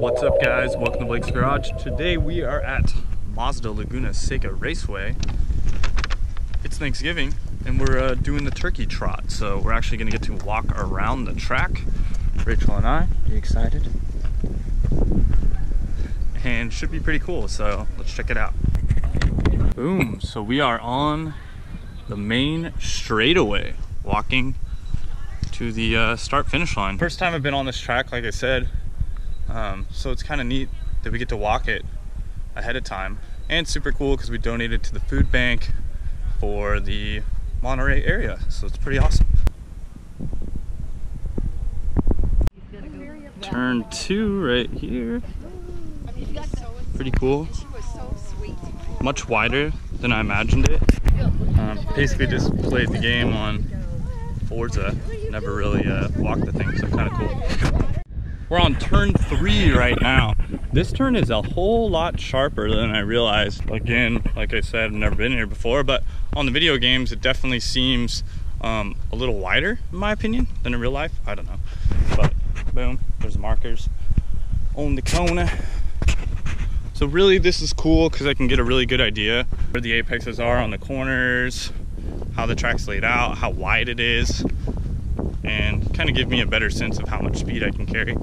What's up guys, welcome to Blake's Garage. Today we are at Mazda Laguna Seca Raceway. It's Thanksgiving and we're doing the Turkey Trot. So we're actually gonna get to walk around the track. Rachel and I, are you excited? And should be pretty cool, so let's check it out. Boom, so we are on the main straightaway, walking to the start finish line. First time I've been on this track, like I said. So it's kind of neat that we get to walk it ahead of time, and super cool because we donated to the food bank for the Monterey area, so it's pretty awesome. Turn 2 right here. Pretty cool. Much wider than I imagined it. Basically just played the game on Forza. Never really walked the thing, so kind of cool. We're on turn 3 right now. This turn is a whole lot sharper than I realized. Again, like I said, I've never been here before, but on the video games, it definitely seems a little wider, in my opinion, than in real life. I don't know. But boom, there's markers on the corner. So really, this is cool because I can get a really good idea where the apexes are on the corners, how the track's laid out, how wide it is, and kind of give me a better sense of how much speed I can carry.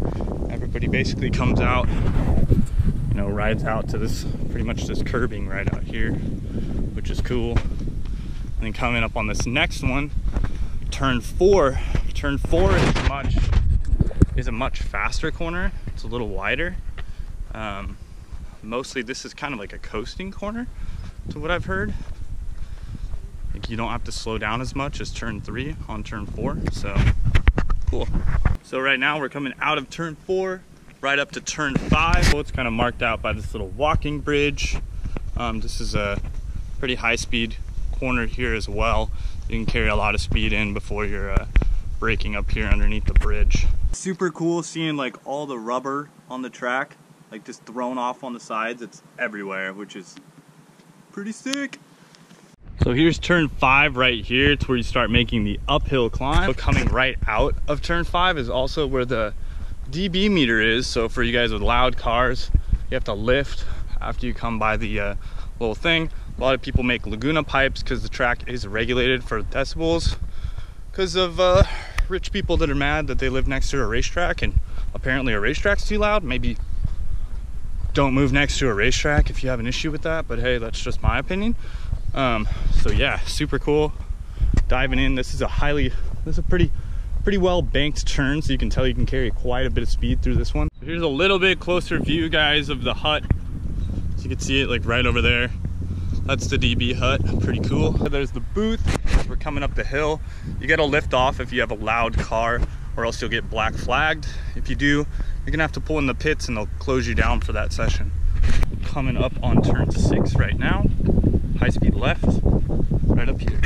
Everybody basically comes out, you know, rides out to this, pretty much this curbing right out here, which is cool. And then coming up on this next one, turn 4. Turn 4 is a much faster corner. It's a little wider. Mostly this is kind of like a coasting corner to what I've heard. Like you don't have to slow down as much as turn 3 on turn 4, so cool. So right now we're coming out of turn 4 right up to turn 5. It's kind of marked out by this little walking bridge. This is a pretty high speed corner here as well. You can carry a lot of speed in before you're braking up here underneath the bridge. Super cool seeing like all the rubber on the track, like just thrown off on the sides. It's everywhere, which is pretty sick. So here's turn 5 right here. It's where you start making the uphill climb. So coming right out of turn 5 is also where the dB meter is. So for you guys with loud cars, you have to lift after you come by the little thing. A lot of people make Laguna pipes because the track is regulated for decibels because of rich people that are mad that they live next to a racetrack and apparently a racetrack's too loud. Maybe don't move next to a racetrack if you have an issue with that, but hey, that's just my opinion. So yeah, super cool. Diving in, this is a pretty well banked turn, so you can tell you can carry quite a bit of speed through this one. Here's a little bit closer view, guys, of the hut. So you can see it like right over there. That's the DB hut, pretty cool. There's the booth. We're coming up the hill. You gotta lift off if you have a loud car, or else you'll get black flagged. If you do, you're gonna have to pull in the pits and they'll close you down for that session. Coming up on turn 6 right now. High speed left, right up here.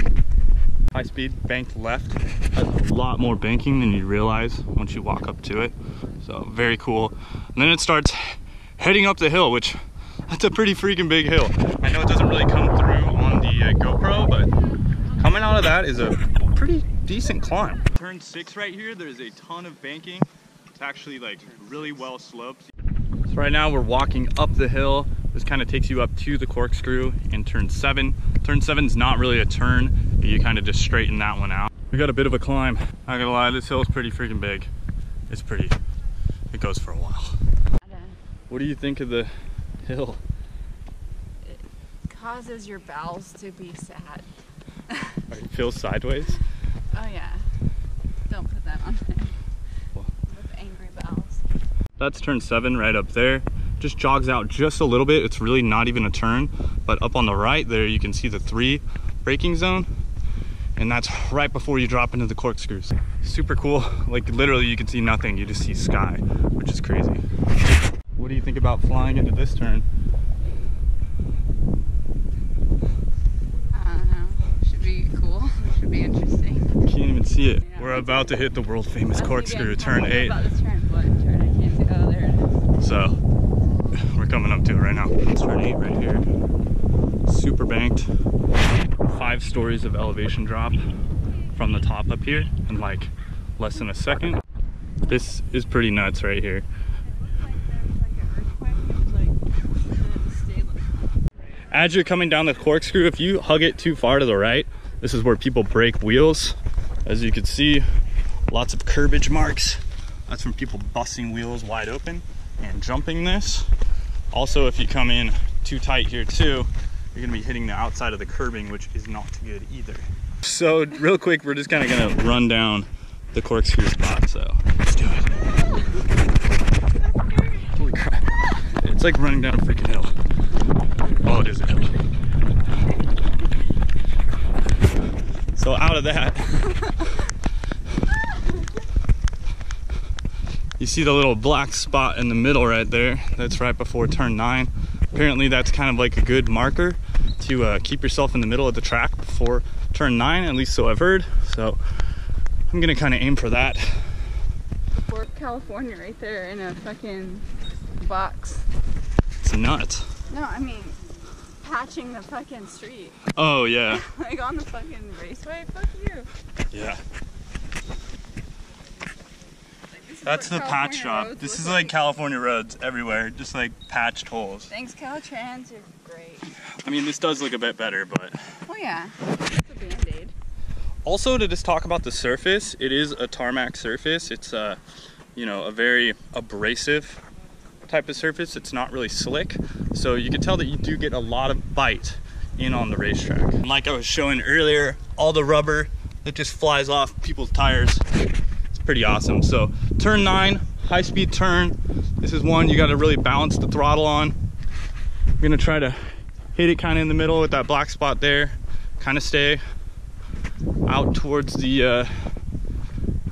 High speed, banked left. Has a lot more banking than you realize once you walk up to it. So very cool. And then it starts heading up the hill, which that's a pretty freaking big hill. I know it doesn't really come through on the GoPro, but coming out of that is a pretty decent climb. Turn 6 right here, there's a ton of banking. It's actually like really well sloped. So right now we're walking up the hill. This kind of takes you up to the corkscrew in turn 7. Turn 7 is not really a turn. You kind of just straighten that one out. We got a bit of a climb. Not gonna lie, this hill is pretty freaking big. It goes for a while. What do you think of the hill? It causes your bowels to be sad. It feels sideways? Oh yeah. Don't put that on there. With angry bowels. That's turn 7 right up there. Just jogs out just a little bit. It's really not even a turn, but up on the right there you can see the 3 braking zone, and that's right before you drop into the corkscrews. Super cool. Like literally you can see nothing, you just see sky, which is crazy. What do you think about flying into this turn? I don't know. Should be cool. Should be interesting. Can't even see it. Yeah. We're about to hit the world famous corkscrew, turn 8. About this turn. What turn? I can't see. Oh, there it is. So we're coming up to it right now. It's turn 8 right here. Super banked. 5 stories of elevation drop from the top up here in like less than a second. This is pretty nuts right here. As you're coming down the corkscrew, if you hug it too far to the right, this is where people break wheels. As you can see, lots of curbage marks. That's from people busting wheels wide open and jumping this. Also, if you come in too tight here too, you're gonna be hitting the outside of the curbing, which is not good either. So real quick, we're just kind of gonna run down the corkscrew spot, so let's do it. Holy crap. It's like running down a freaking hill. Oh, it is a hill. So out of that, you see the little black spot in the middle right there. That's right before turn 9. Apparently that's kind of like a good marker to keep yourself in the middle of the track before turn 9, at least so I've heard. So I'm gonna kind of aim for that. Or California right there in a fucking box. It's nuts. No, I mean patching the fucking street. Oh yeah. Like on the fucking raceway. Fuck you. Yeah. That's the patch job. This is like California roads everywhere, just like patched holes. Thanks, Caltrans, you're great. I mean, this does look a bit better, but... Oh yeah, it's a Band-Aid. Also, to just talk about the surface, it is a tarmac surface. It's you know, a very abrasive type of surface. It's not really slick, so you can tell that you do get a lot of bite in on the racetrack. And like I was showing earlier, all the rubber that just flies off people's tires. Pretty awesome. So turn 9, high speed turn. This is one you got to really balance the throttle on. I'm gonna try to hit it kind of in the middle with that black spot there, kind of stay out towards the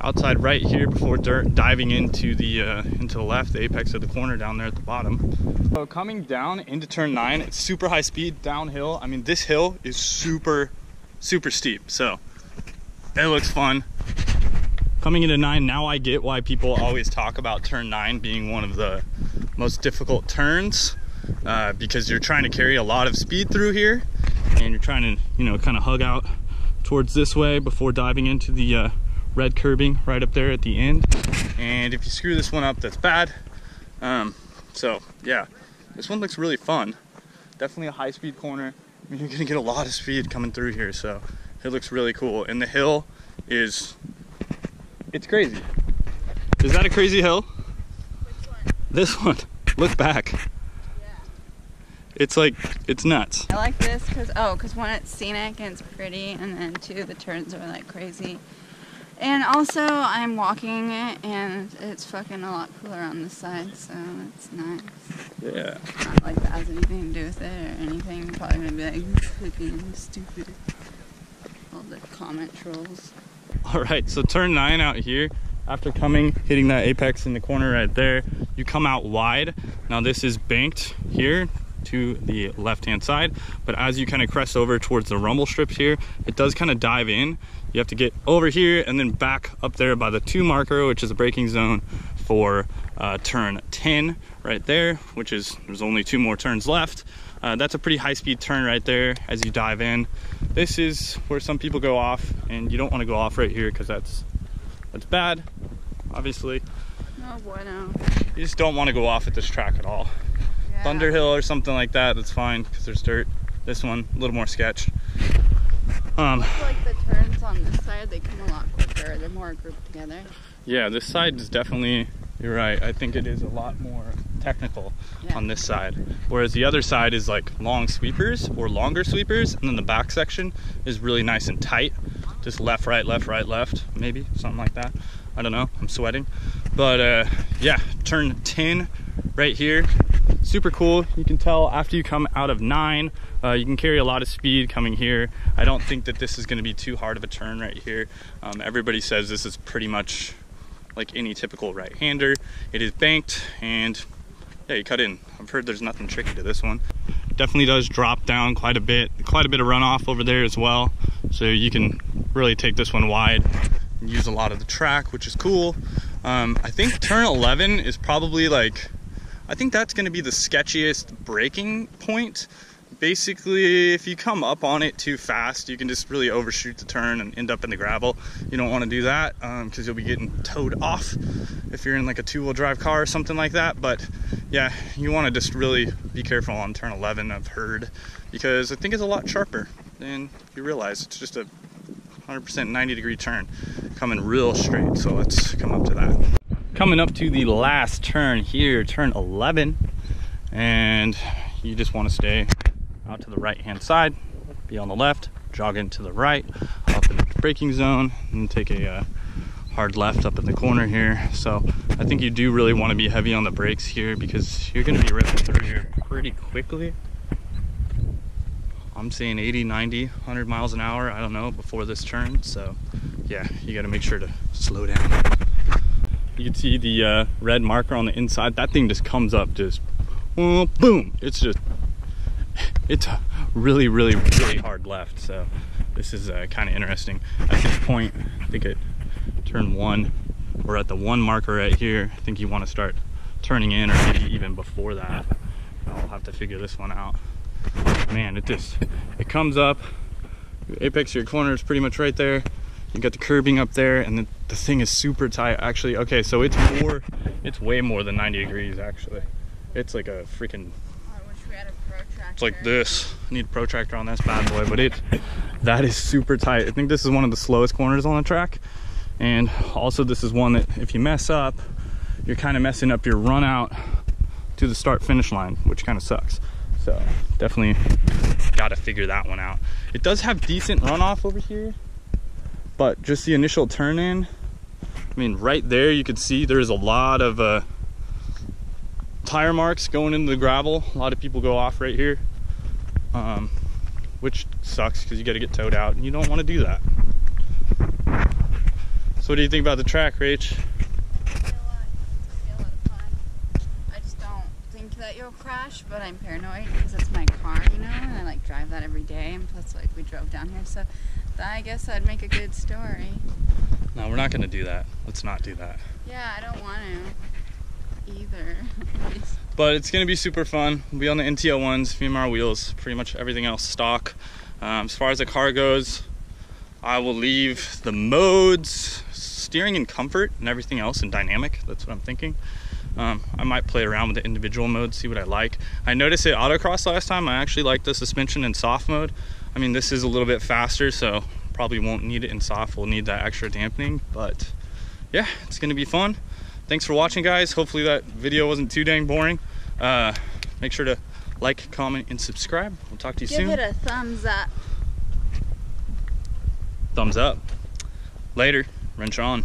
outside right here before diving into the left, the apex of the corner down there at the bottom. So coming down into turn 9, it's super high speed downhill. I mean, this hill is super steep, so it looks fun. Coming into 9, now I get why people always talk about turn 9 being one of the most difficult turns, because you're trying to carry a lot of speed through here, and you're trying to, you know, kind of hug out towards this way before diving into the red curbing right up there at the end. And if you screw this one up, that's bad. So yeah, this one looks really fun. Definitely a high speed corner. I mean, you're gonna get a lot of speed coming through here, so it looks really cool. And the hill is... it's crazy. Is that a crazy hill? Which one? This one. Look back. Yeah. It's like, it's nuts. I like this because one, it's scenic and it's pretty, and then 2, the turns are like crazy. And also, I'm walking it, and it's fucking a lot cooler on this side, so it's nice. Yeah. Not like that has anything to do with it or anything. I'm probably gonna be like, fucking stupid. All the comment trolls. All right, so turn 9 out here. After hitting that apex in the corner right there, you come out wide. Now this is banked here to the left-hand side, but as you kind of crest over towards the rumble strips here, it does kind of dive in. You have to get over here and then back up there by the 2 marker, which is a braking zone for turn 10 right there, which is, there's only 2 more turns left. That's a pretty high-speed turn right there as you dive in. This is where some people go off, and you don't want to go off right here because that's bad, obviously. No bueno. You just don't want to go off at this track at all. Yeah. Thunderhill or something like that, that's fine because there's dirt. This one, a little more sketch. Looks like the turns on this side, they come a lot quicker. They're more grouped together. Yeah, this side is definitely, you're right. I think it is a lot more technical on this side. Whereas the other side is like long sweepers or longer sweepers, and then the back section is really nice and tight. Just left, right, left, maybe, something like that. I don't know, I'm sweating. But yeah, turn 10 right here. Super cool. You can tell after you come out of 9, you can carry a lot of speed coming here. I don't think that this is gonna be too hard of a turn right here. Everybody says this is pretty much like any typical right-hander. It is banked, and yeah, you cut in. I've heard there's nothing tricky to this one. Definitely does drop down quite a bit of runoff over there as well. So you can really take this one wide and use a lot of the track, which is cool. I think turn 11 is probably like, I think that's gonna be the sketchiest braking point basically, if you come up on it too fast, you can just really overshoot the turn and end up in the gravel. You don't want to do that because you'll be getting towed off if you're in like a 2-wheel drive car or something like that. But yeah, you want to just really be careful on turn 11, I've heard, because I think it's a lot sharper than you realize. It's just a 100% 90-degree turn coming real straight. So let's come up to that. Coming up to the last turn here, turn 11, and you just want to stay out to the right hand side, be on the left, jog into the right, up in the braking zone, and take a hard left up in the corner here. So I think you do really want to be heavy on the brakes here because you're going to be ripping through here pretty quickly. I'm saying 80, 90, 100 miles an hour, I don't know, before this turn. So yeah, you got to make sure to slow down. You can see the red marker on the inside. That thing just comes up, just boom. It's a really hard left. So this is kind of interesting. At this point, I think at turn 1, we're at the 1 marker right here. I think you want to start turning in, or maybe even before that. I'll have to figure this one out. Man, it comes up. The apex of your corner is pretty much right there. You got the curbing up there, and the thing is super tight. Actually, okay, so it's way more than 90 degrees actually. It's like a freaking, I wish we had a protractor. It's like this. I need a protractor on this bad boy, but that is super tight. I think this is one of the slowest corners on the track. And also this is one that if you mess up, you're kind of messing up your run out to the start finish line, which kind of sucks. So definitely got to figure that one out. It does have decent runoff over here, but just the initial turn in, I mean, right there you can see there's a lot of tire marks going into the gravel. A lot of people go off right here, which sucks because you got to get towed out and you don't want to do that. So what do you think about the track, Rach? I just don't think that you'll crash, but I'm paranoid because it's my car, you know, and I like drive that every day, and plus like we drove down here, so I guess that'd make a good story. No, we're not going to do that. Let's not do that. Yeah, I don't want to either. But it's going to be super fun. We'll be on the NTO ones, VMR wheels, pretty much everything else stock. As far as the car goes, I will leave the modes, steering and comfort, and everything else in dynamic. That's what I'm thinking. I might play around with the individual modes, see what I like. I noticed at autocross last time, I actually liked the suspension in soft mode. I mean, this is a little bit faster, so probably won't need it in soft. We'll need that extra dampening, but yeah, it's gonna be fun. Thanks for watching, guys. Hopefully that video wasn't too dang boring. Make sure to like, comment, and subscribe. We'll talk to you soon. Give it a thumbs up. Thumbs up. Later. Wrench on.